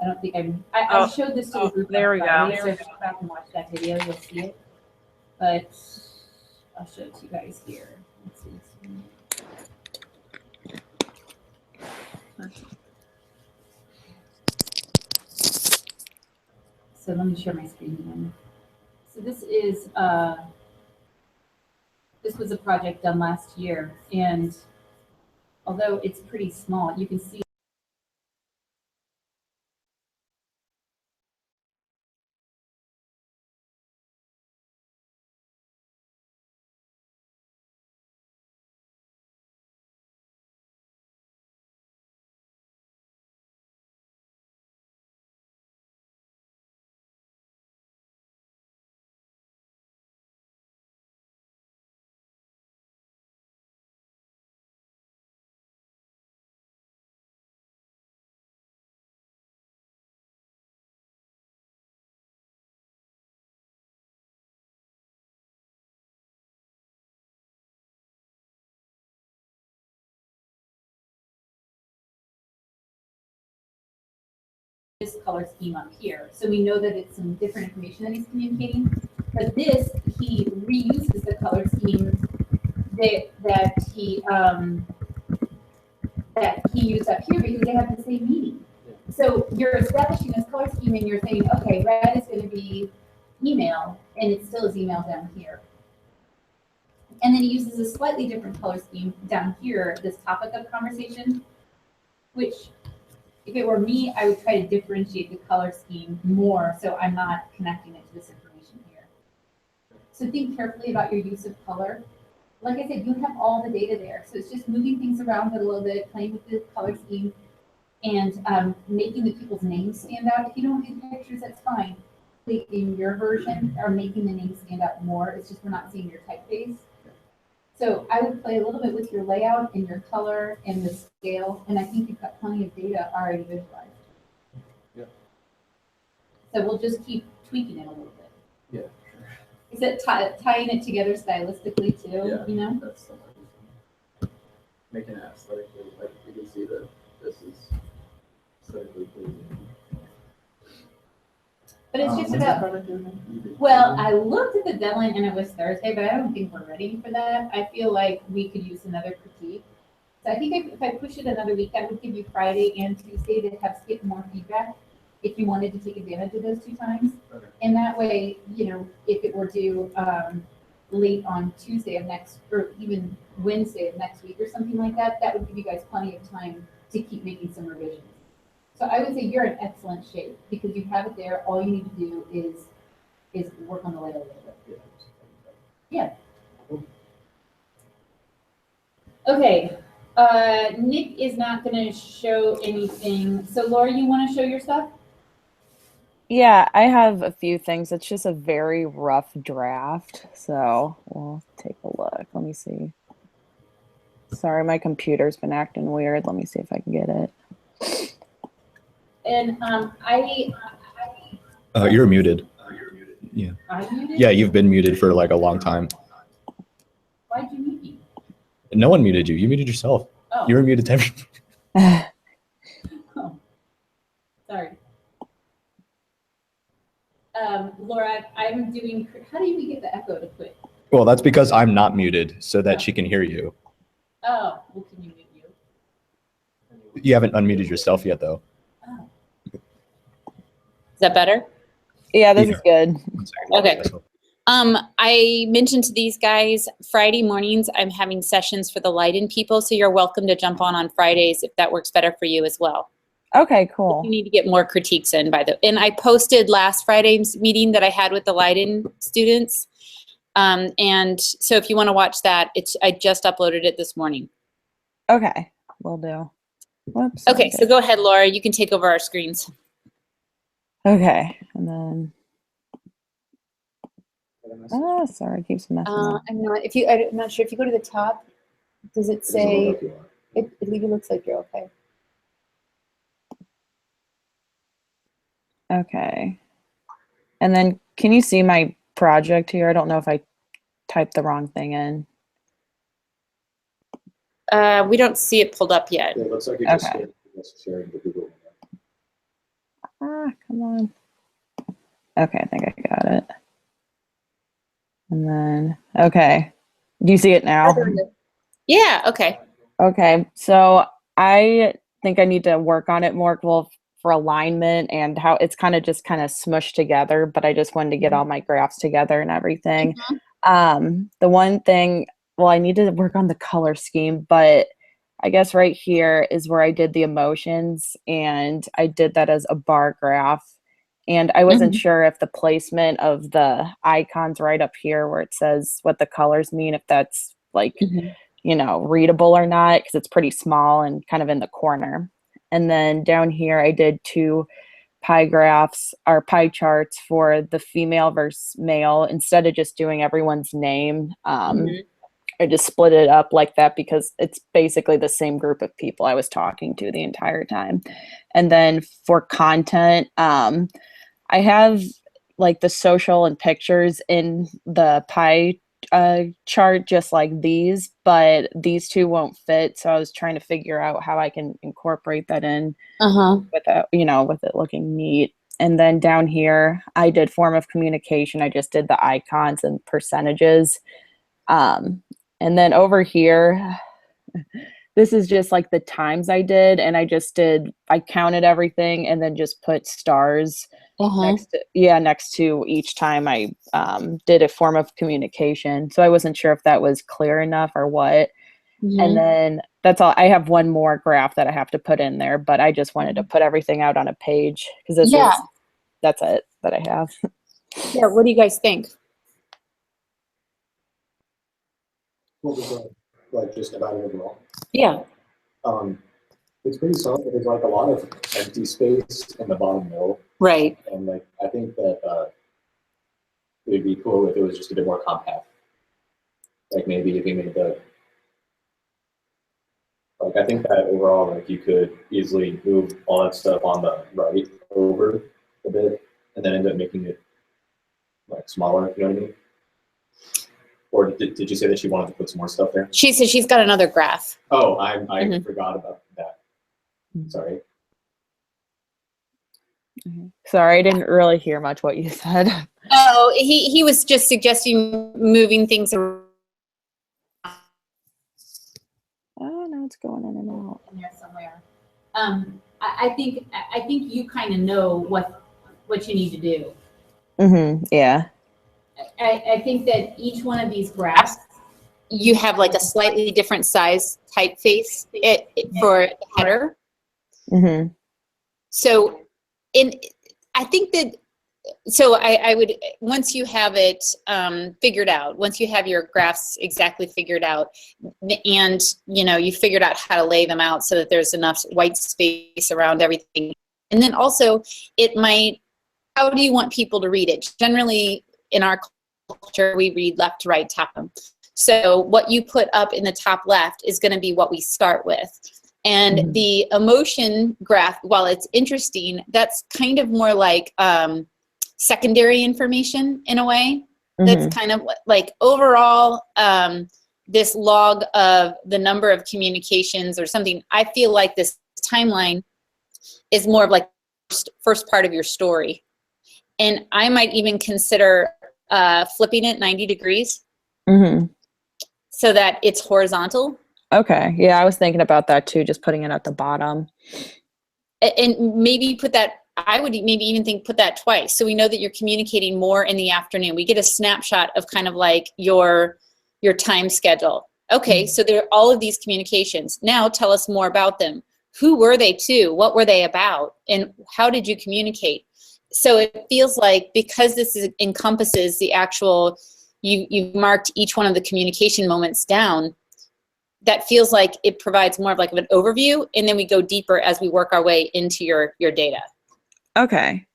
I don't think I showed this to the group there on we Friday, go. so if you go back and watch that video, you'll see it. But I'll show it to you guys here. Let's see. So let me share my screen again. So this is this was a project done last year, and although it's pretty small, you can see this color scheme up here. So we know that it's some different information that he's communicating. But this, he reuses the color scheme that he used up here because they have the same meaning. So you're establishing this color scheme and you're saying, okay, red is going to be email, and it still is email down here. And then he uses a slightly different color scheme down here, this topic of conversation, which if it were me, I would try to differentiate the color scheme more so I'm not connecting it to this information here. So think carefully about your use of color. Like I said, you have all the data there. So it's just moving things around a little bit, playing with the color scheme, and making the people's names stand out. If you don't do pictures, that's fine. In your version, are making the names stand out more. It's just we're not seeing your typeface. So I would play a little bit with your layout and your color and the scale, and I think you've got plenty of data already visualized. Yeah. So we'll just keep tweaking it a little bit. Yeah, sure. Is it tying it together stylistically too? Yeah, you know, that's something. Making it aesthetically, like you can see that this is aesthetically pleasing. But it's just about, well, I looked at the deadline and it was Thursday, but I don't think we're ready for that. I feel like we could use another critique. So I think if I push it another week, I would give you Friday and Tuesday to have skip more feedback if you wanted to take advantage of those 2 times. Okay. And that way, you know, if it were due late on Tuesday of next, or even Wednesday of next week or something like that, that would give you guys plenty of time to keep making some revisions. So I would say you're in excellent shape because you have it there. All you need to do is work on the layout a little bit. Yeah. Okay. Nick is not going to show anything. So Laura, you want to show your stuff? Yeah, I have a few things. It's just a very rough draft, so we'll take a look. Let me see. Sorry, my computer's been acting weird. Let me see if I can get it. And you're muted. Yeah. I'm muted? Yeah, you've been muted for like a long time. Why'd you mute me? No one muted you. You muted yourself. Oh. You were muted to everything. Oh, sorry. Laura, I'm doing, how do you get the echo to quit? Well, that's because I'm not muted so that she can hear you. Oh, well, can you mute you? You haven't unmuted yourself yet, though. Oh. Is that better? Yeah, this is good. Okay. I mentioned to these guys, Friday mornings, I'm having sessions for the Leiden people, so you're welcome to jump on Fridays if that works better for you as well. Okay, cool. You need to get more critiques in and I posted last Friday's meeting that I had with the Leiden students. And so if you want to watch that, I just uploaded it this morning. Okay, will do. Whoops. Okay, so go ahead, Laura. You can take over our screens. Okay, and then. Oh, sorry, it keeps messing up. I'm not sure if you go to the top. Does it say? It looks like you're okay. Okay. And then can you see my project here? I don't know if I typed the wrong thing in. We don't see it pulled up yet. Yeah, it looks like you Okay. just sharing the Google. Come on. Okay, I think I got it. And then, okay. Do you see it now? Yeah, okay. Okay, so I think I need to work on it more, well, for alignment and how it's kind of just kind of smushed together, but I just wanted to get all my graphs together and everything. The one thing, well, I need to work on the color scheme, but I guess right here is where I did the emotions, and I did that as a bar graph. And I wasn't sure if the placement of the icons right up here where it says what the colors mean, if that's like, you know, readable or not, because it's pretty small and kind of in the corner. And then down here, I did 2 pie graphs or pie charts for the female versus male. Instead of just doing everyone's name, I just split it up like that because it's basically the same group of people I was talking to the entire time. And then for content, I have like the social and pictures in the pie chart just like these, but these 2 won't fit. So I was trying to figure out how I can incorporate that in without, you know, with it looking neat. And then down here, I did form of communication. I just did the icons and percentages. And then over here, this is just like the times I did, and I counted everything and then just put stars next to each time I did a form of communication. So I wasn't sure if that was clear enough or what. And then that's all. I have one more graph that I have to put in there, but I just wanted to put everything out on a page because that's it that I have. Yeah, what do you guys think? What was like just about it overall? Yeah. It's pretty solid, but there's like a lot of empty space in the bottom middle. Right. And like, I think that it would be cool if it was just a bit more compact. Like maybe if you made like I think that overall, like you could easily move all that stuff on the right over a bit and then end up making it like smaller, you know what I mean? Or did you say that she wanted to put some more stuff there? She said she's got another graph. Oh, I forgot about that. Sorry. Sorry, I didn't really hear much what you said. Oh, he was just suggesting moving things around. Oh, no, it's going in and out. In there somewhere. I think you kind of know what you need to do. Yeah. I think that each one of these graphs, You have like a slightly different size typeface for header. So I think that, so I would, once you have it figured out, once you have your graphs exactly figured out, and you know, you figured out how to lay them out so that there's enough white space around everything. And then also how do you want people to read it? Generally in our culture, we read left to right, top down. So what you put up in the top left is going to be what we start with. And the emotion graph, while it's interesting, that's kind of more like secondary information in a way. That's kind of like overall this log of the number of communications or something. I feel like this timeline is more of like first part of your story. And I might even consider flipping it 90 degrees so that it's horizontal. Okay. Yeah, I was thinking about that too, just putting it at the bottom. And maybe put that, I would maybe even think put that twice. So we know that you're communicating more in the afternoon. We get a snapshot of kind of like your time schedule. Okay, so there are all of these communications. Now tell us more about them. Who were they to? What were they about? And how did you communicate? So it feels like because this encompasses the actual, you've marked each one of the communication moments down, that feels like it provides more of like an overview, and then we go deeper as we work our way into your data. Okay.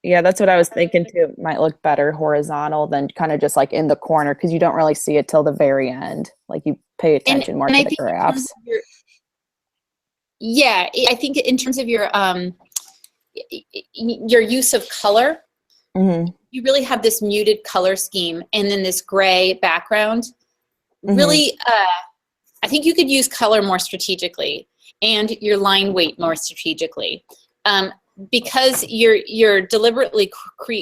Yeah, that's what I was thinking too. It might look better horizontal than kind of just like in the corner because you don't really see it till the very end. Like you pay attention more to the graphs. Yeah, I think in terms of your use of color, you really have this muted color scheme and then this gray background. Really, I think you could use color more strategically and your line weight more strategically. because you're deliberately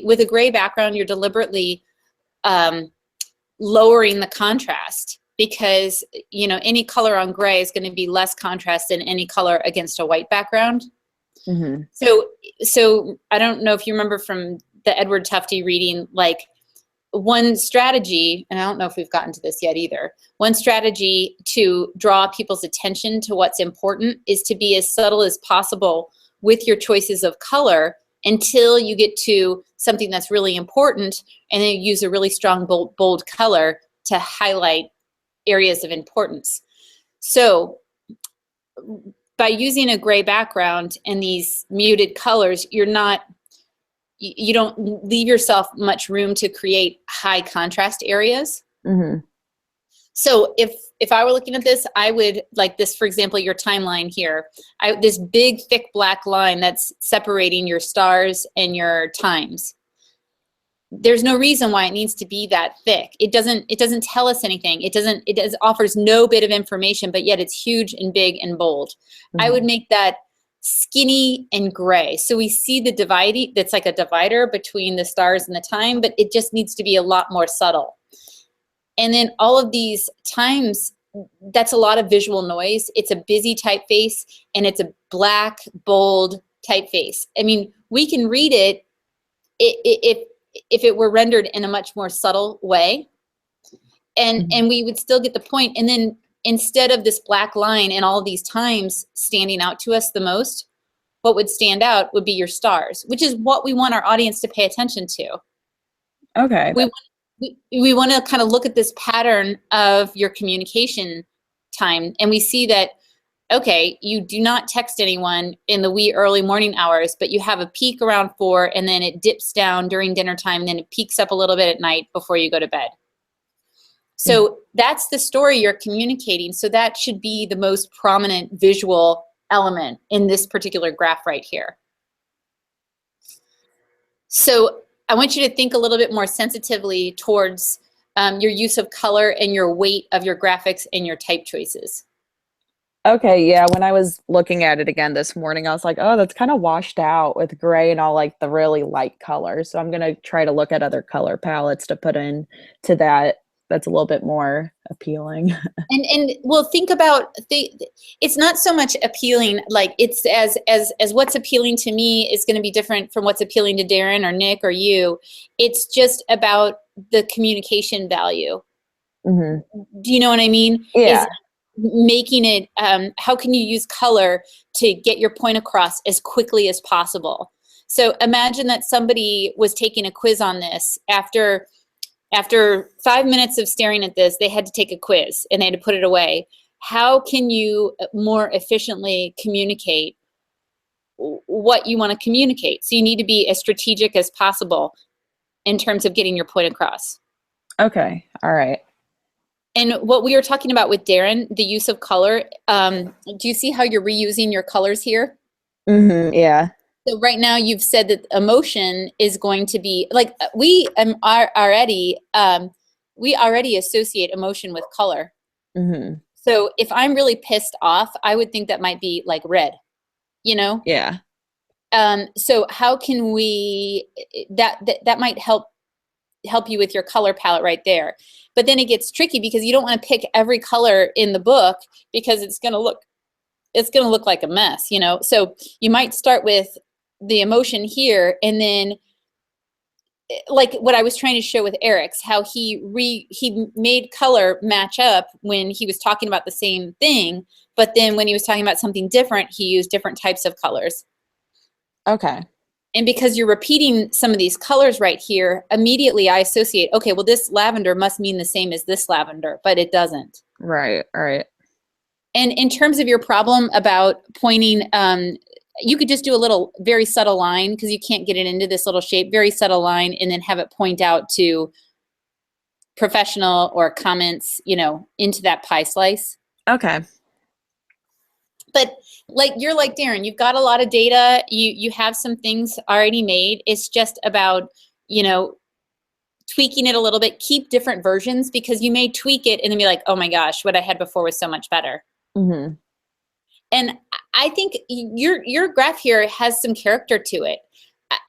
with a gray background, you're deliberately lowering the contrast, because any color on gray is going to be less contrast than any color against a white background. Mm-hmm. So I don't know if you remember from the Edward Tufte reading, like one strategy, and I don't know if we've gotten to this yet either, one strategy to draw people's attention to what's important is to be as subtle as possible with your choices of color until you get to something that's really important, and then you use a really strong bold color to highlight areas of importance. So by using a gray background and these muted colors, you don't leave yourself much room to create high contrast areas. Mm-hmm. So if I were looking at this, I would, like this, for example, your timeline here, this big thick black line that's separating your stars and your times. There's no reason why it needs to be that thick. It doesn't tell us anything. It offers no bit of information, but yet it's huge and big and bold. Mm-hmm. I would make that skinny and gray. So we see the dividing, that's like a divider between the stars and the time, but it just needs to be a lot more subtle. And then all of these times, that's a lot of visual noise. It's a busy typeface, and it's a black, bold typeface. I mean, we can read it if it were rendered in a much more subtle way, and we would still get the point. And then instead of this black line and all of these times standing out to us the most, what would stand out would be your stars, which is what we want our audience to pay attention to. Okay. We want to kind of look at this pattern of your communication time, and we see that, okay, you do not text anyone in the wee early morning hours, but you have a peak around 4, and then it dips down during dinner time, and then it peaks up a little bit at night before you go to bed. So that's the story you're communicating. So that should be the most prominent visual element in this particular graph right here. So I want you to think a little bit more sensitively towards your use of color and your weight of your graphics and your type choices. Okay, yeah, when I was looking at it again this morning, I was like, oh, that's kind of washed out with gray and all like the really light colors. So I'm going to try to look at other color palettes to put in to that. That's a little bit more appealing. And well, think about it's not so much appealing, like it's as what's appealing to me is going to be different from what's appealing to Darren or Nick or you. It's just about the communication value. Mm-hmm. Do you know what I mean? Yeah. Is making it, how can you use color to get your point across as quickly as possible? So imagine that somebody was taking a quiz on this. After 5 minutes of staring at this, they had to take a quiz and they had to put it away. How can you more efficiently communicate what you want to communicate? So you need to be as strategic as possible in terms of getting your point across. Okay, all right. And what we were talking about with Darren, the use of color, do you see how you're reusing your colors here? Mm-hmm, yeah. So right now you've said that emotion is going to be, like, we already associate emotion with color. Mm-hmm. So if I'm really pissed off, I would think that might be like red, you know? Yeah. So how can we, that might help you with your color palette right there. But then it gets tricky because you don't want to pick every color in the book because it's going to look like a mess, you know? So you might start with the emotion here, and then like what I was trying to show with Eric's, how he made color match up when he was talking about the same thing, but then when he was talking about something different, he used different types of colors. Okay. And because you're repeating some of these colors right here, immediately I associate, okay, well, this lavender must mean the same as this lavender, but it doesn't. Right, all right. And in terms of your problem about pointing, you could just do a little very subtle line because you can't get it into this little shape, very subtle line, and then have it point out to professional or comments, you know, into that pie slice. Okay. But like, you're like Darren, you've got a lot of data, you have some things already made. It's just about, you know, tweaking it a little bit, keep different versions, because you may tweak it and then be like, oh my gosh, what I had before was so much better. Mm-hmm. And I think your graph here has some character to it.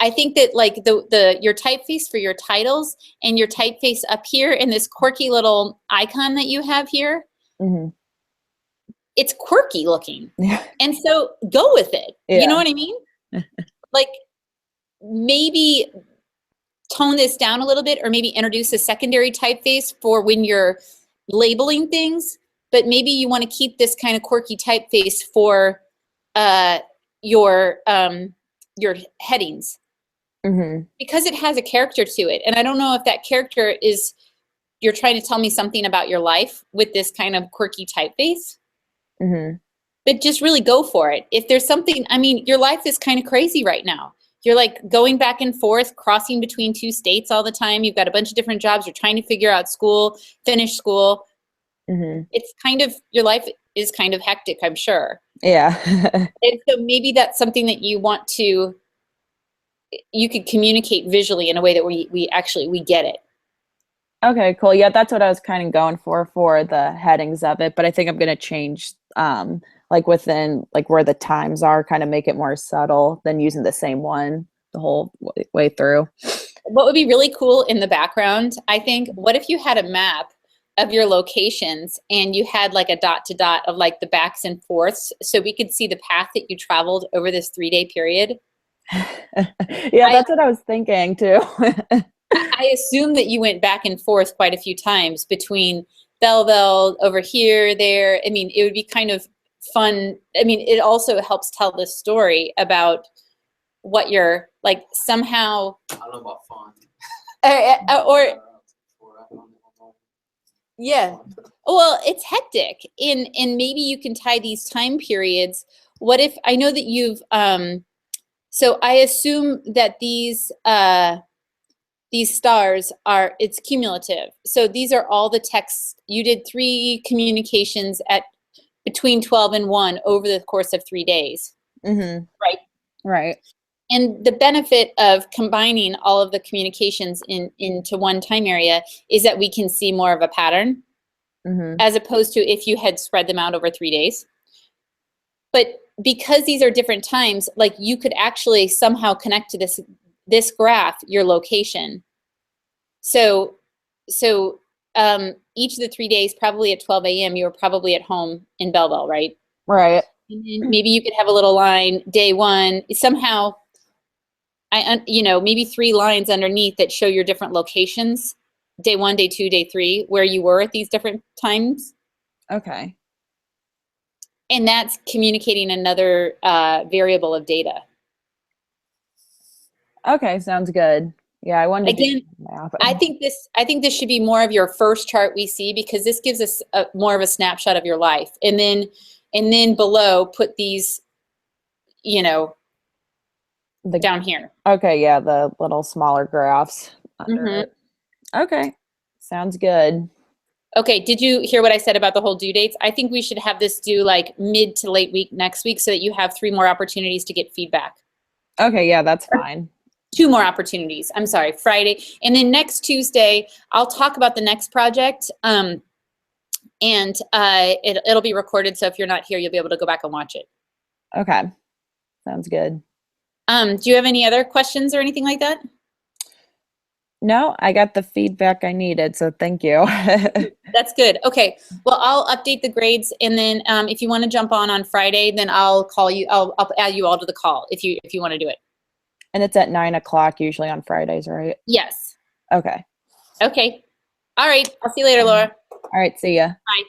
I think that like your typeface for your titles and your typeface up here and this quirky little icon that you have here, Mm-hmm. it's quirky looking. Yeah. And so go with it. Yeah. You know what I mean? Like maybe tone this down a little bit, or maybe introduce a secondary typeface for when you're labeling things, but maybe you want to keep this kind of quirky typeface for your headings, Mm-hmm. because it has a character to it. And I don't know if that character is, you're trying to tell me something about your life with this kind of quirky typeface. Mm-hmm. But just really go for it. If there's something, I mean, your life is kind of crazy right now. You're like going back and forth, crossing between 2 states all the time. You've got a bunch of different jobs. You're trying to figure out school, finish school. Mm-hmm. It's kind of, your life is kind of hectic, I'm sure. Yeah. And so maybe that's something that you want to, you could communicate visually in a way that we get it. Okay, cool. Yeah, that's what I was kind of going for the headings of it, but I think I'm going to change like within like where the times are, kind of make it more subtle than using the same one the whole way through. What would be really cool in the background, I think, what if you had a map of your locations and you had like a dot to dot of like the backs and forths, so we could see the path that you traveled over this 3-day period? Yeah, that's what I was thinking too. I assume that you went back and forth quite a few times between Belleville, over here, there. I mean, it would be kind of fun. I mean, it also helps tell the story about what you're like somehow. I don't know about fun. Or yeah. Well, it's hectic. And maybe you can tie these time periods. What if, I know that you've, so I assume that these stars are, it's cumulative. So these are all the texts. You did 3 communications at between 12 and 1 over the course of 3 days. Mm-hmm. Right. Right. And the benefit of combining all of the communications into one time area is that we can see more of a pattern, Mm-hmm. as opposed to if you had spread them out over 3 days. But because these are different times, like you could actually somehow connect to this graph your location. So each of the 3 days, probably at 12 a.m., you were probably at home in Belleville, right? Right. And then maybe you could have a little line, day 1, somehow, maybe 3 lines underneath that show your different locations, day 1, day 2, day 3, where you were at these different times. Okay. And that's communicating another variable of data. Okay, sounds good. Yeah, I wanted to Again, do math. I think this should be more of your first chart we see, because this gives us more of a snapshot of your life. And then below, put these, down here. Okay, yeah, the little smaller graphs under Mhm. it. Okay, sounds good. Okay, did you hear what I said about the whole due dates? I think we should have this due like mid to late week next week, so that you have 3 more opportunities to get feedback. Okay, yeah, that's fine. 2 more opportunities. I'm sorry, Friday. And then next Tuesday, I'll talk about the next project. And it'll be recorded, so if you're not here, you'll be able to go back and watch it. Okay, sounds good. Do you have any other questions or anything like that? No, I got the feedback I needed, so thank you. That's good. Okay. Well, I'll update the grades, and then if you want to jump on Friday, then I'll call you. I'll add you all to the call if you want to do it. And it's at 9 o'clock usually on Fridays, right? Yes. Okay. Okay. All right. I'll see you later, Laura. All right, see ya. Bye.